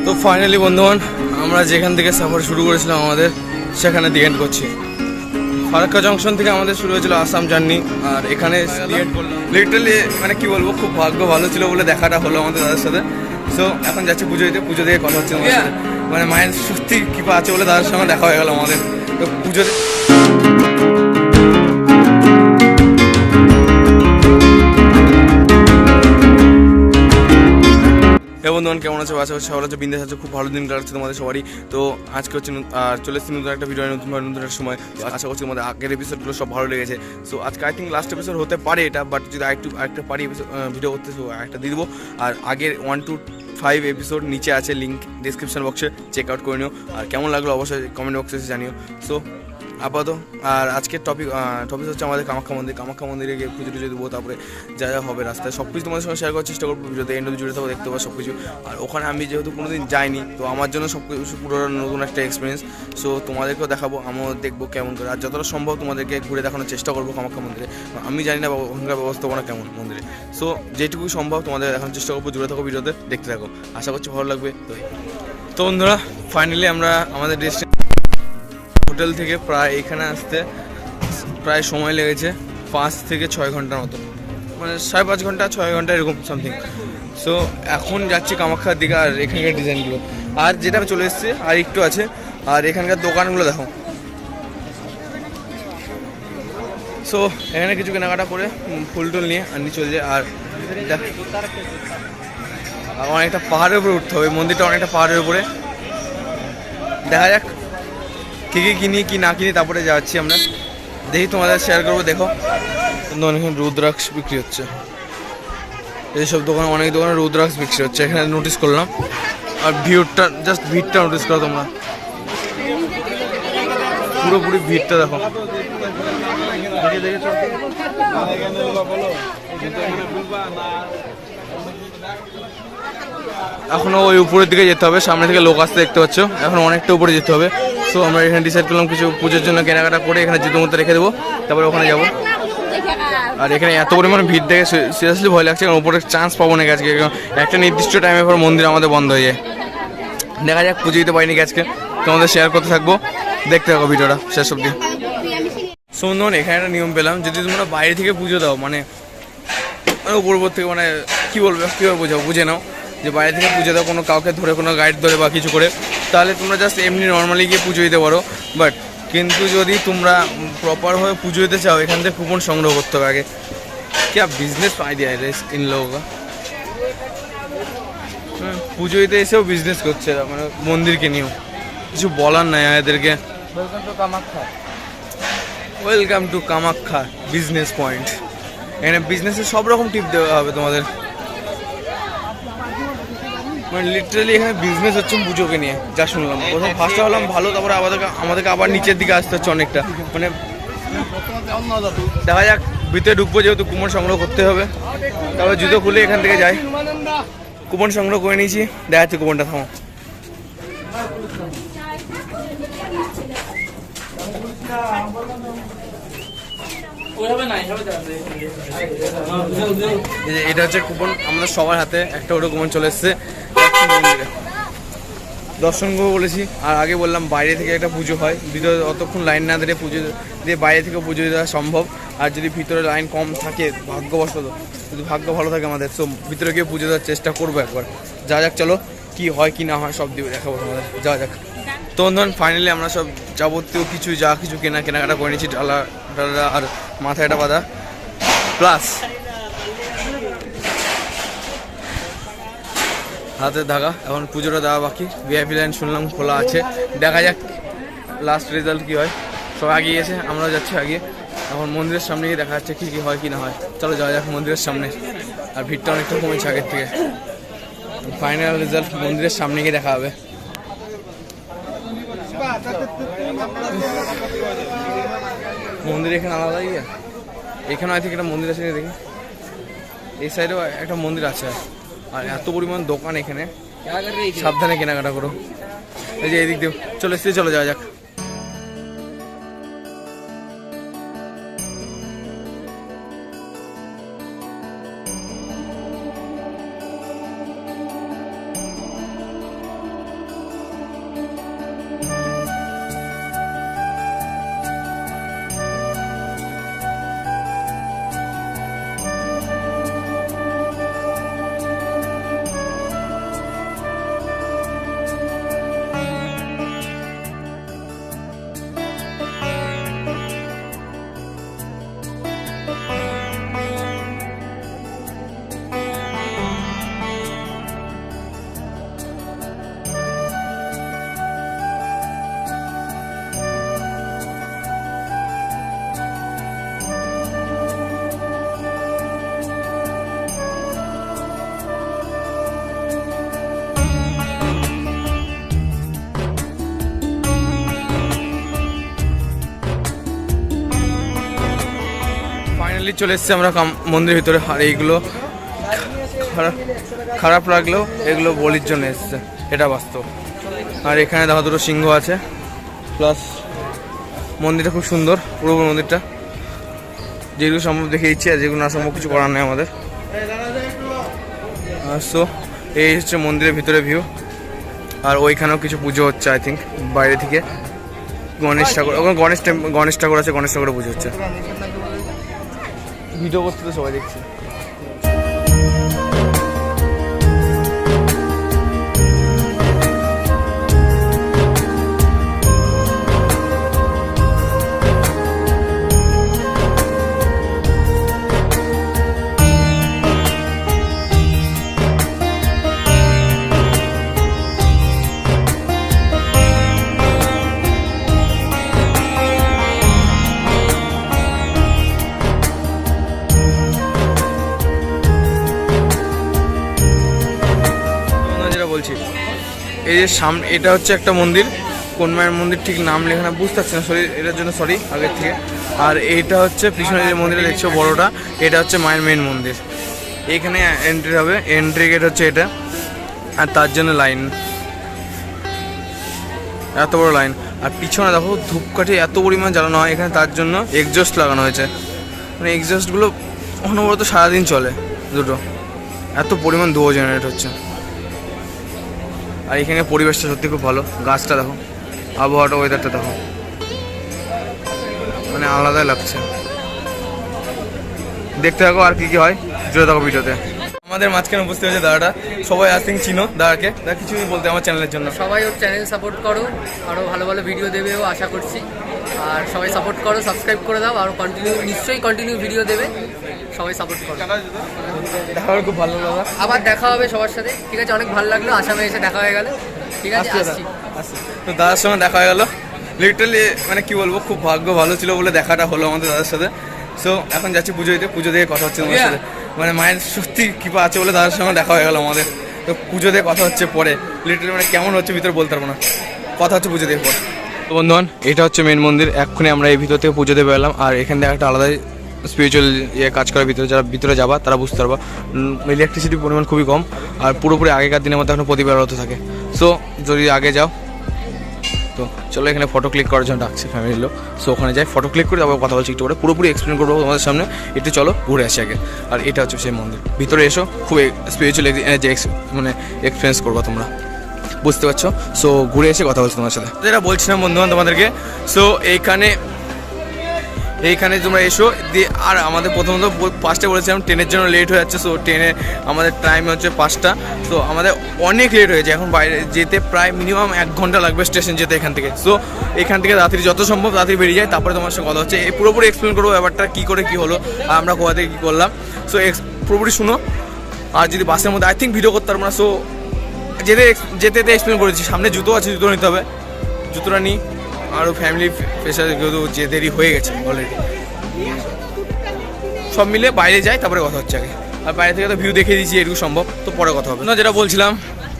তো ফাইনালি বন্ধুগণ, আমরা যেখান থেকে সফর শুরু করেছিলাম আমাদের সেখানে দি এন্ড করছি। ফারাক্কা জংশন থেকে আমাদের শুরু হয়েছিল আসাম জার্নি, আর এখানে লিটারালি মানে কি বলবো, খুব ভাগ্য ভালো ছিল বলে দেখাটা হলো আমাদের দাদার সাথে। সো এখন যাচ্ছি পুজো দিতে, পুজো দিয়ে কথা হচ্ছে আমাদের সাথে। মানে মায়ের সত্যি কৃপা আছে বলে দাদার সঙ্গে দেখা হয়ে গেল আমাদের। তো পুজো বন্ধুগণ কেমন আছে? আশা করছি সবাই বিন্দেশ আছে, খুব ভালো দিন কাটাচ্ছে তোমাদের সবারই। তো আজকে হচ্ছে আর চলে এসেছি নতুন একটা ভিডিও, নতুন একটা সময়। আশা করছি তোমাদের আগের এপিসোডগুলো সব ভালো লেগেছে। সো আজকে আই থিঙ্ক লাস্ট এপিসোড হতে পারে এটা, বাট যদি আরেকটা পারি ভিডিও করতে একটা দিয়ে দেবো। আর আগের 1 to 5 এপিসোড নিচে আছে, লিঙ্ক ডিসক্রিপশন বক্সে, চেক আউট করে নিও। আর কেমন লাগলো অবশ্যই কমেন্ট বক্সে এসে জানিও। সো আপাতত আর আজকের টপিক হচ্ছে আমাদের কামাখ্যা মন্দিরে গিয়ে পুজো টুজো দেবো, তারপরে যা যা হবে রাস্তায় সব কিছু তোমাদের সঙ্গে শেয়ার করার চেষ্টা করবো। ভিডিওতে এন্ড জুড়ে থাকবো, দেখতে পাবো সব কিছু। আর ওখানে আমি যেহেতু কোনোদিন যাইনি, তো আমার জন্য সব কিছু পুরো নতুন একটা এক্সপিরিয়েন্স। সো তোমাদেরকেও দেখাবো, আমিও দেখবো কেমন করে। আর যতটা সম্ভব তোমাদেরকে ঘুরে দেখানোর চেষ্টা করবো কামাখ্যা মন্দিরে। আমি জানি না ওখানকার ব্যবস্থাপনা কেমন মন্দিরে। সো যেটুকু সম্ভব তোমাদের দেখানোর চেষ্টা করবো। জুড়ে থাকো ভিডিওতে, দেখতে থাকো, আশা করছি ভালো লাগবে। তো বন্ধুরা ফাইনালি আমরা আমাদের হোটেল থেকে প্রায় এখানে আসতে প্রায় সময় লেগেছে 5 থেকে 6 ঘন্টার মতো, মানে 5.5 ঘন্টা 6 ঘন্টা এরকম সামথিং। সো এখন যাচ্ছি কামাখ্যার দিকে। আর এখানকার ডিজাইনগুলো, আর যেটা চলে এসছে আর একটু আছে। আর এখানকার দোকানগুলো দেখো। সো এখানে কিছু কেনাকাটা করে ফুল টুল নিয়ে আনি চলে যায়। আর অনেকটা পাহাড়ের উপরে উঠতে হবে, মন্দিরটা অনেকটা পাহাড়ের উপরে। দেখা যাক কী কী কিনি কি না কিনি, তারপরে যাচ্ছি আমরা, দেখি তোমাদের শেয়ার করবো। দেখো এখানে রুদ্রাক্ষ বিক্রি হচ্ছে, এইসব দোকানে অনেক দোকানে রুদ্রাক্ষ বিক্রি হচ্ছে, এখানে নোটিস করলাম। আর ভিড়টা নোটিস করো তোমরা, পুরোপুরি ভিড়টা দেখো। এখনো ওই উপরের দিকে যেতে হবে, সামনে থেকে লোক আসতে দেখতে পাচ্ছ, এখন অনেকটা উপরে যেতে হবে। সো আমরা এখানে ডিসাইড করলাম কিছু পুজোর জন্য কেনাকাটা করে এখানে জুতোর মধ্যে রেখে দেবো, তারপরে ওখানে যাবো। আর এখানে এত পরিমাণে ভিড় দেখে সিরিয়াসলি ভয় লাগছে, কারণ উপরে চান্স পাবো না আজকে। একটা নির্দিষ্ট টাইমের পর মন্দির আমাদের বন্ধ হয়ে যায়। দেখা যাক, পুজো দিতে পারিনি আজকে, তোমাদের শেয়ার করতে থাকবো, দেখতে থাকো ভিডিওটা শেষ অবধি। সুন্দর এখানে একটা নিয়ম পেলাম, যদি তোমরা বাইরে থেকে পুজো দাও, মানে উপর থেকে, মানে কী বলবো, কীভাবে বুঝে নাও যে বাইরে থেকে পুজো দাও, কোনো কাউকে ধরে, কোনো গাইড ধরে বা কিছু করে, তাহলে তোমরা জাস্ট এমনি নর্মালি গিয়ে পুজো দিতে পারো। বাট কিন্তু যদি তোমরা প্রপারভাবে পুজো দিতে চাও, এখান থেকে কুপন সংগ্রহ করতে হবে আগে। क्या बिजनेस आइडिया है इन लोगों का? পুজো দিতে এসেও বিজনেস করছে, মানে মন্দিরকে নিয়েও। কিছু বলার নাই এদেরকে। Welcome to Kamakhya business point. এখানে বিজনেসের সব রকম টিপ দেওয়া হবে তোমাদের, মানে লিটারালি এখানে বিজনেস হচ্ছে পুজোকে নিয়ে, যা শুনলাম। প্রথম ফার্স্টে হলাম ভালো, তারপরে আমাদেরকে আবার নিচের দিকে আসতে হচ্ছে অনেকটা। মানে দেখা যাক, ভিতরে ঢুকবো, যেহেতু কুপন সংগ্রহ করতে হবে। তারপরে জুতো খুলে এখান থেকে যাই, কুপন সংগ্রহ করে নিয়েছি, দেখা যাচ্ছে কুপনটা। থামো, এটা হচ্ছে কুপন আমাদের সবার হাতে, একটা ওটা কুপন চলে এসছে। দর্শন করবো বলেছি, আর আগে বললাম বাইরে থেকে একটা পুজো হয়, ভিতরে অতক্ষণ লাইন না দিয়ে পুজো দিয়ে বাইরে থেকে পুজো দেওয়া সম্ভব। আর যদি ভিতরে লাইন কম থাকে, ভাগ্যবশত যদি ভাগ্য ভালো থাকে আমাদের, তো ভিতরে গিয়ে পুজো দেওয়ার চেষ্টা করবো একবার। যা যাক, চলো কি হয় কি না হয় সব দিয়ে দেখাবো তোমাদের, যা যাক। তো ধরুন ফাইনালি আমরা সব যাবতীয় যা কিছু কেনাকাটা করে নিয়েছি, ডালা আর মাথায় একটা বাঁধা প্লাস হাতে ধাগা। এখন পুজোটা দেওয়া বাকি। ভিআইপি লাইন শুনলাম খোলা আছে, দেখা যাক লাস্ট রেজাল্ট কী হয়। সব আগিয়ে গেছে, আমরাও যাচ্ছি আগে। এখন মন্দিরের সামনে গিয়ে দেখা যাচ্ছে কী হয় কি না হয়। চলো যাওয়া যাক মন্দিরের সামনে। আর ভিড়টা অনেকটা কমেছে আগের থেকে। ফাইনাল রেজাল্ট মন্দিরের সামনে গিয়ে দেখা হবে। মন্দির এখানে আলাদা গিয়ে, এখানে আই থিঙ্ক একটা মন্দির আছে, দেখি এই সাইডেও একটা মন্দির আছে। আর এত পরিমাণ দোকান এখানে, সাবধানে কেনাকাটা করো। এই যে এদিক দিয়ে চলে এসেছি, চলো যাওয়া যাক। ফাইনালি চলে এসেছি আমরা মন্দিরের ভিতরে। আর এইগুলো খারাপ লাগলেও এগুলো বলির জন্য এসছে, এটা বাস্তব। আর এখানে দেখো দুটো সিংহ আছে, প্লাস মন্দিরটা খুব সুন্দর, পুরো মন্দিরটা। যেগুলো সম্ভব দেখে ইচ্ছে, আর যেগুলো না সম্ভব কিছু করার নেই আমাদের। সো এই হচ্ছে মন্দিরের ভিতরে ভিউ। আর ওইখানেও কিছু পুজো হচ্ছে আই থিঙ্ক বাইরে থেকে। গণেশ ঠাকুর, ওখানে গণেশ ঠাকুর আছে, গণেশ ঠাকুরের পুজো হচ্ছে। ভিডিও করতে তো সবাই দেখছি। বলছি এই যে সামনে এটা হচ্ছে একটা মন্দির, কোন মায়ের মন্দির ঠিক নাম লেখা না, বুঝতে পারছি না, সরি এটার জন্য সরি আগের থেকে। আর এইটা হচ্ছে পিছনে যে মন্দিরটা দেখছো বড়টা, এটা হচ্ছে মায়ের মেন মন্দির। এখানে এন্ট্রি হবে, এন্ট্রি গেট হচ্ছে এটা। আর তার জন্য লাইন, এত বড় লাইন। আর পিছনে দেখো ধূপকাঠি এত পরিমাণ জ্বালানো হয় এখানে, তার জন্য এক্সজস্ট লাগানো হয়েছে। মানে এক্সজস্টগুলো অনবরত সারাদিন চলে দুটো, এত পরিমাণ ধোঁয়া জেনারেট হচ্ছে। আর এখানে পরিবেশটা সত্যি খুব ভালো, গাছটা দেখো, আবহাওয়াটা, ওয়েদারটা দেখো, মানে আলাদাই লাগছে। দেখতে থাকো আর কি কি হয়, জুড়ে থাকো ভিডিওতে। আমাদের মাঝখানে উপস্থিত হয়েছে দাদাটা, সবাই আই থিঙ্ক চিনো দাদাকে। দাদা কিছু বলতে আমার চ্যানেলের জন্য। সবাই ওর চ্যানেল সাপোর্ট করো, আরও ভালো ভালো ভিডিও দেবেও আশা করছি। আর সবাই সাপোর্ট করো, সাবস্ক্রাইব করে দাও, আরও নিশ্চয়ই কন্টিনিউ ভিডিও দেবে। সবাই সাপোর্ট করো। দেখা হবে, খুব ভালো লাগলো। আবার দেখা হবে সবার সাথে, ঠিক আছে? অনেক ভালো লাগলো, আসামে এসে দেখা হয়ে গেল, ঠিক আছে? আসছি। তো দাদার সঙ্গে দেখা হয়ে গেল, লিটারালি মানে কি বলবো, খুব ভাগ্য ভালো ছিল বলে দেখাটা হলো আমাদের দাদার সাথে। সো এখন যাচ্ছি পুজো দিতে, পুজো দিয়ে কথা হচ্ছে তোমার সাথে। মানে মায়ের সত্যি কৃপা আছে বলে দাদার সঙ্গে দেখা হয়ে গেল আমাদের। তো পুজো দিয়ে কথা হচ্ছে পরে, লিটারালি মানে কেমন হচ্ছে ভিতরে বলতে পারবো না, কথা হচ্ছে পুজো দিয়ে পর। তো বন্ধুগণ, এটা হচ্ছে মেন মন্দির। এক্ষুনি আমরা এই ভিতর থেকে পুজো দিয়ে বেরোলাম। আর এখান থেকে একটা আলাদাই স্পিরিচুয়াল কাজ করার ভিতরে, যারা ভিতরে যাবা তারা বুঝতে পারবা। ইলেকট্রিসিটির পরিমাণ খুবই কম, আর পুরোপুরি আগেকার দিনের মধ্যে এখন প্রতিবার হতে থাকে। সো যদি আগে যাও তো চলো, এখানে ফটো ক্লিক করার জন্য ডাকছে ফ্যামিলির লোক। সো ওখানে যাই, ফটো ক্লিক করে তারপর কথা বলছি একটু করে, পুরোপুরি এক্সপ্লেন করবো তোমাদের সামনে। একটু চলো ঘুরে আসি আগে। আর এটা হচ্ছে সেই মন্দির, ভিতরে এসো, খুব স্পিরিচুয়াল যে মানে এক্সপিরিয়েন্স করবো তোমরা, বুঝতে পারছো? সো ঘুরে এসে কথা বলছি তোমার সাথে। যেটা বলছিলাম বন্ধুবান তোমাদেরকে, সো এইখানে তোমরা এসো দিয়ে। আর আমাদের প্রথমত 5টা বলেছিলাম, ট্রেনের জন্য লেট হয়ে যাচ্ছে। সো ট্রেনে আমাদের টাইম হচ্ছে 5টা। সো আমাদের অনেক লেট হয়েছে, এখন বাইরে যেতে প্রায় মিনিমাম 1 ঘন্টা লাগবে স্টেশন যেতে এখান থেকে। সো এখান থেকে তাড়াতাড়ি যত সম্ভব তাড়াতাড়ি বেরিয়ে যায়, তারপরে তোমার সঙ্গে কথা হচ্ছে। এই পুরোপুরি এক্সপ্লেন করবো ব্যাপারটা কী করে কী হলো, আর আমরা কোথা থেকে কী করলাম। সো পুরোপুরি শুনো। আর যদি বাসের মধ্যে আই থিঙ্ক ভিডিও করতে পারবো না, সো যেতে এক্সপ্লেন করেছি। সামনে জুতো আছে, জুতো নিতে হবে, জুতোটা নিই। আরও ফ্যামিলি প্রেশার যেহেতু যে দেরি হয়ে গেছে অলরেডি, সব মিলে বাইরে যাই, তারপরে কথা হচ্ছে আগে। আর বাইরে থেকে তো ভিউ দেখিয়ে দিয়েছি এটুকু সম্ভব, তো পরে কথা হবে না। যেটা বলছিলাম,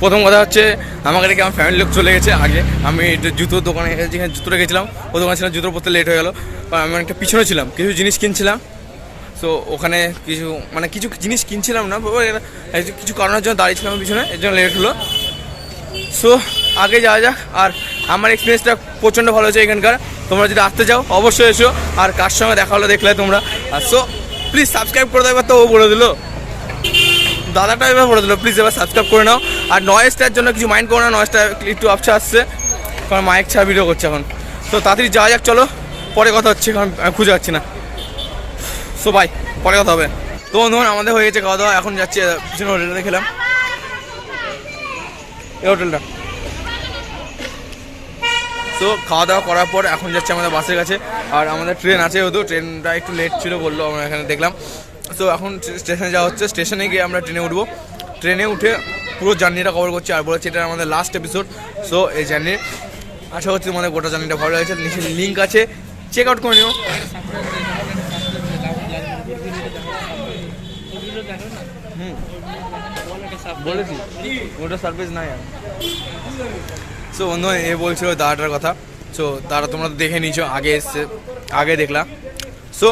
প্রথম কথা হচ্ছে আমাকে রেখে আমার ফ্যামিলির লোক চলে গেছে আগে। আমি জুতোর দোকানে, যেখানে জুতো রেখেছিলাম ওই দোকানে ছিলাম, জুতোর পড়তে লেট হয়ে গেলো। আমি একটা পিছনে ছিলাম, কিছু জিনিস কিনছিলাম। সো ওখানে কিছু জিনিস কিনছিলাম না, কিছু কারণের জন্য দাঁড়িয়েছিলাম পিছনে, এর জন্য লেট হলো। সো আগে যাওয়া যাক। আর আমার এক্সপিরিয়েন্সটা প্রচণ্ড ভালো হয়েছে এখানকার। তোমরা যদি আসতে চাও অবশ্যই এসো। আর কার সঙ্গে দেখা হলো দেখলে তোমরা। আর সো প্লিজ সাবস্ক্রাইব করে দাও। এবার তো ও বলে দিল, দাদাটা এবার বলে দিল, প্লিজ এবার সাবস্ক্রাইব করে নাও। আর নয়েজটার জন্য কিছু মাইন্ড করো না, নয়েজটা একটু আবছা আসছে, কারণ মাইক ছাড়া ভিডিও করছে এখন। তো তাড়াতাড়ি যাওয়া যাক, চলো পরে কথা হচ্ছে, কারণ আমি খুঁজে পাচ্ছি না। সো বাই, পরে কথা হবে। তো ধরুন আমাদের হয়ে গেছে খাওয়া দাওয়া, এখন যাচ্ছি পিছনে হোটেলটা দেখলাম, এই হোটেলটা। তো খাওয়া দাওয়া করার পর এখন যাচ্ছে আমাদের বাসের কাছে। আর আমাদের ট্রেন আছে, যেহেতু ট্রেনটা একটু লেট ছিল বললো, আমরা এখানে দেখলাম। তো এখন স্টেশনে যাওয়া হচ্ছে, স্টেশনে গিয়ে আমরা ট্রেনে উঠবো। ট্রেনে উঠে পুরো জার্নিটা কভার করছি। আর বলেছি এটা আমাদের লাস্ট এপিসোড। সো এই জার্নি আশা করছি তোমাদের গোটা জার্নিটা ভালো লাগছে। নিচে লিঙ্ক আছে, চেক আউট করে নিও। বলেছি ওটা সার্ভিস নাই। সো বন্ধু এ বলছিল দাদাটার কথা। সো দাদা তোমরা তো দেখে নিয়েছো, আগে এসছে, আগে দেখলাম। সো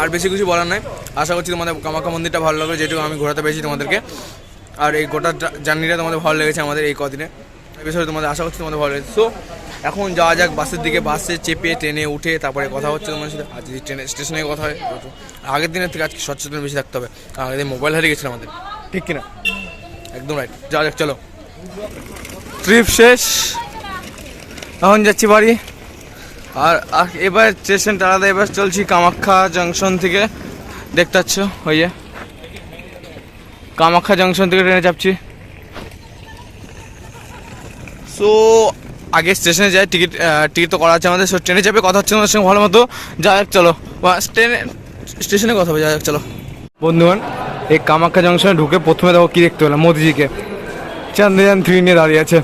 আর বেশি কিছু বলার নাই। আশা করছি তোমাদের কামাখ্যা মন্দিরটা ভালো লাগবে, যেটুকু আমি ঘোরাতে পেরেছি তোমাদেরকে। আর এই গোটা জার্নিটা তোমাদের ভালো লেগেছে আমাদের এই কদিনে, এই বিষয়ে তোমাদের আশা করছি তোমাদের ভালো লেগেছে। সো এখন যাওয়া যাক বাসের দিকে, বাসে চেপে ট্রেনে উঠে তারপরে কথা হচ্ছে তোমার সাথে। আজ যদি ট্রেনে স্টেশনে কথা হয়, আগের দিনের থেকে আজকে সচেতন বেশি থাকতে হবে। আগের দিন মোবাইল হারিয়ে গেছিলো আমাদের, ঠিক কিনা? একদম রাইট। যাওয়া যাক, চলো। ট্রিপ শেষ, এখন যাচ্ছি বাড়ি। আর এবার স্টেশনটা আলাদা, এবার চলছি কামাখ্যা জংশন থেকে, দেখতে পাচ্ছ ওই যে কামাখ্যা জংশন থেকে ট্রেনে চাপছি। সো আগে স্টেশনে যাই, টিকিট তো করা আছে আমাদের। সো ট্রেনে চাপে কথা হচ্ছে তোমার সঙ্গে ভালো মতো। যা যাক চলো, স্টেশনে কথা হবে, যা যাক চলো। বন্ধুগণ, এই কামাখ্যা জংশনে ঢুকে প্রথমে দেখো কি দেখতে পেলাম, মোদিজিকে চান্দ্রযান 3 নিয়ে দাঁড়িয়ে আছে।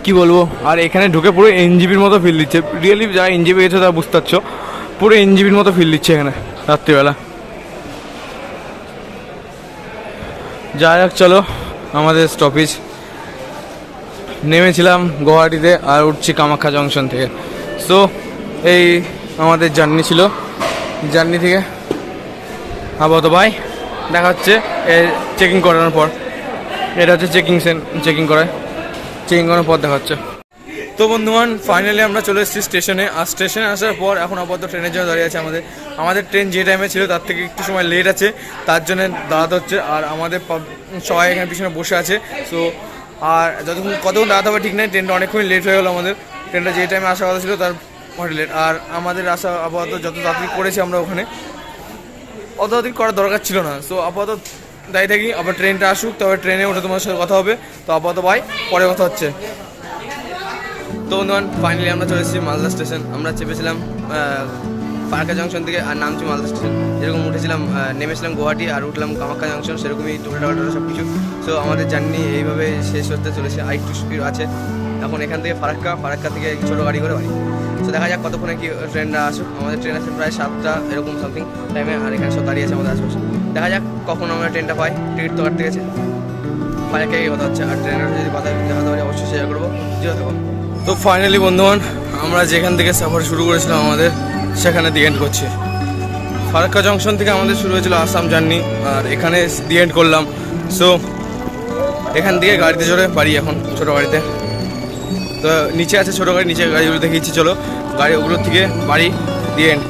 কি বলবো, আর এখানে ঢুকে পুরো এনজিবির মতো ফিল দিচ্ছে। রিয়েলি যারা এনজিবি গেছে তারা বুঝতে পারছো, পুরো এনজিবির মতো ফিল দিচ্ছে এখানে রাত্রিবেলা। যাই হোক চলো, আমাদের স্টপেজ নেমেছিলাম গুয়াহাটিতে আর উঠছি কামাখ্যা জংশন থেকে। সো এই আমাদের জার্নি ছিল, জার্নি থেকে আপাতত ভাই দেখা হচ্ছে চেকিং করানোর পর। এটা হচ্ছে চেকিং করার পর দেখা হচ্ছে। তো বন্ধুগণ, ফাইনালি আমরা চলে এসেছি স্টেশনে। আর স্টেশনে আসার পর এখন আপাতত ট্রেনের জন্য দাঁড়িয়ে আছে আমাদের ট্রেন যে টাইমে ছিল তার থেকে একটু সময় লেট আছে, তার জন্য দাঁড়াতে হচ্ছে। আর আমাদের সবাই এখানে পিছনে বসে আছে। সো আর কতক্ষণ দাঁড়াতে হবে ঠিক নেই, ট্রেনটা অনেকক্ষণ লেট হয়ে গেলো আমাদের। ট্রেনটা যে টাইমে আসার কথা ছিল তার অনেক লেট। আর আমাদের আসা আপাতত যত তাড়াতাড়ি করেছি আমরা ওখানে, অত তাড়াতাড়ি করার দরকার ছিল না। সো আপাতত দাঁড়িয়ে থাকি, আবার ট্রেনটা আসুক, তবে ট্রেনে উঠে তোমার সাথে কথা হবে। তো আপাতত ভাই পরে কথা হচ্ছে। তো বন্ধুগণ, ফাইনালি আমরা চলে এসেছি মালদা স্টেশন। আমরা চেপেছিলাম ফারাক্কা জংশন থেকে আর নামছি মালদা স্টেশন। যেরকম উঠেছিলাম, নেমেছিলাম গুয়াহাটি আর উঠলাম কামাখ্যা জংশন, সেরকমই টোটা সব কিছু। সো আমাদের জার্নি এইভাবে শেষ হতে চলেছে। আরেকটু স্পিড আছে এখন এখান থেকে ফারাক্কা থেকে ছোটো গাড়ি করে বাড়ি। তো দেখা যাক কতক্ষণে কি ট্রেনটা আসুক। আমাদের ট্রেন আছে প্রায় 7টা এরকম সামথিং টাইমে, আর এখানে সব দাঁড়িয়ে আছে আমাদের আশেপাশে। দেখা যাক কখন আমরা ট্রেনটা পাই। টিকিট তো কাটতে গেছে, ফারাক্কা কথা হচ্ছে। আর ট্রেনের যদি কথা দেখাতে পারি অবশ্যই শেয়ার করবো, জিরো থাকবো। তো ফাইনালি বন্ধুগণ, আমরা যেখান থেকে সফর শুরু করেছিলাম আমাদের, সেখানে দি এন্ড করছি। ফারাক্কা জংশন থেকে আমাদের শুরু হয়েছিল আসাম জার্নি, আর এখানে দি এন্ড করলাম। সো এখান থেকে গাড়িতে চড়ে বাড়ি এখন, ছোটো গাড়িতে। তো নিচে আছে ছোটো গাড়ি, নিচে গাড়িগুলো দেখিয়েছি, চলো গাড়ি ওগুলোর থেকে বাড়ি দি এন্ড।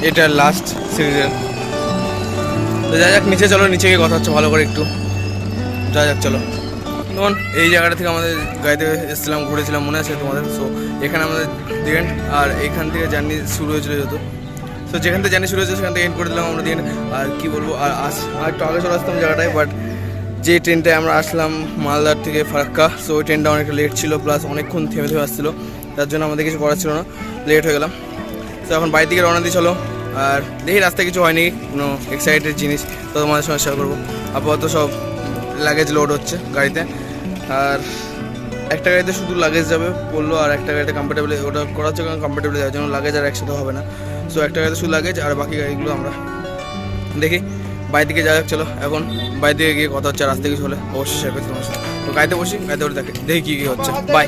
এটা লাস্ট সিরিজের। তো যা যাক নিচে চলো, নিচে গিয়ে কথা হচ্ছে ভালো করে একটু। যা যাক চলো। তখন এই জায়গাটা থেকে আমাদের গাড়িতে এসেছিলাম, ঘুরেছিলাম, মনে আছে তোমাদের? সো এখানে আমাদের দি এন্ড। আর এখান থেকে জার্নি শুরু হয়েছিল যত। সো যেখান থেকে জার্নি শুরু হয়েছে সেখান থেকে এন্ড করে দিলাম আমরা দি এন্ড। আর কী বলবো, আর একটু আগে চলে আসতাম জায়গাটায়, বাট যে ট্রেনটায় আমরা আসলাম মালদার থেকে ফারাক্কা, সো ওই ট্রেনটা অনেকটা লেট ছিল, প্লাস অনেকক্ষণ থেমে আসছিলো, তার জন্য আমাদের কিছু করার ছিল না, লেট হয়ে গেলাম। তো এখন বাড়ির দিকে রওনা দিয়ে চলো। আর দেখি রাস্তায় কিছু হয়নি, কোনো এক্সাইটেড জিনিস, তো তোমাদের সঙ্গে শেয়ার করবো। আপাতত সব লাগেজ লোড হচ্ছে গাড়িতে। আর একটা গাড়িতে শুধু লাগেজ যাবে বললো, আর একটা গাড়িতে কমফর্টেবল, ওটা করা হচ্ছে কারণ কমফর্টেবল যাওয়ার জন্য, লাগেজ আর একসাথে হবে না। সো একটা গাড়িতে শুধু লাগেজ, আর বাকি গাড়িগুলো আমরা দেখি বাইরে দিকে যাওয়া যাক। চলো এখন বাইরে দিকে গিয়ে কথা হচ্ছে, রাস্তায় কিছু হলে অবশ্যই শেয়ার করছি তোমার সাথে। তো গাড়িতে বসি, গাড়িতে দেখি কী কী হচ্ছে। বাই।